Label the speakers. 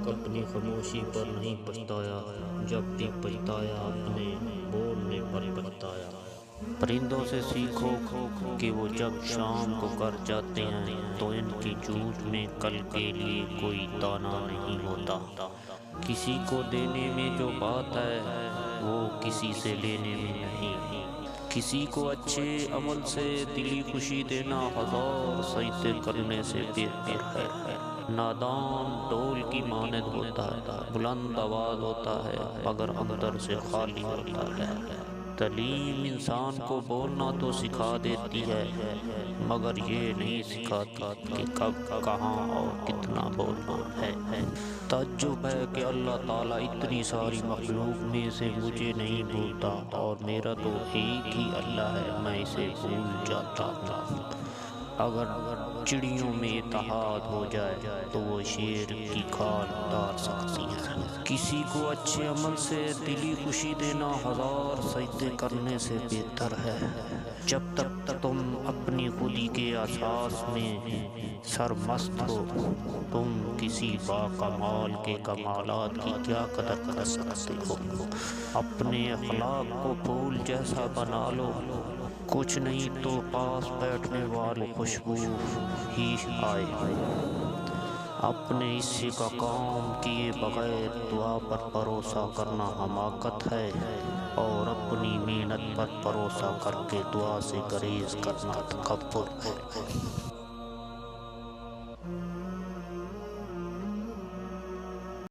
Speaker 1: تک اپنی خاموشی پر نہیں پچھتایا، جب بھی پچھتایا اپنے بولنے پر پچھتایا۔ پرندوں سے سیکھو کہ وہ جب شام کو گھر جاتے ہیں تو ان کی چونچ میں کل کے لیے کوئی دانہ نہیں ہوتا۔ کسی کو دینے میں جو بات ہے وہ کسی سے لینے میں نہیں۔ کسی کو اچھے عمل سے دلی خوشی دینا ہزار سجدے کرنے سے بہتر ہے۔ نادان ڈول کی مانند ہوتا ہے، بلند آواز ہوتا ہے مگر اندر سے خالی ہوتا ہے۔ تعلیم انسان کو بولنا تو سکھا دیتی ہے مگر یہ نہیں سکھاتی کہ کب، کہاں اور کتنا بولنا ہے۔ تعجب ہے کہ اللہ تعالیٰ اتنی ساری مخلوق میں سے مجھے نہیں بھولتا، اور میرا تو ایک ہی اللہ ہے، میں اسے بھول جاتا ہوں۔ اگر چڑیوں میں اتحاد ہو جائے تو وہ شیر کی کھال اتار سکتی ہیں۔ کسی کو اچھے عمل سے دلی خوشی دینا ہزار سجدے کرنے سے بہتر ہے۔ جب تک تم اپنی خودی کے احساس میں سرمست ہو، تم کسی باکمال کے کمالات کی کیا قدر کر سکتے ہو؟ اپنے اخلاق کو پھول جیسا بنا لو، کچھ نہیں تو پاس بیٹھنے والی خوشبو ہی آئے۔ اپنے حصے کا کام کیے بغیر دعا پر بھروسہ کرنا حماقت ہے، اور اپنی محنت پر بھروسہ کر کے دعا سے گریز کرنا تکبر ہے۔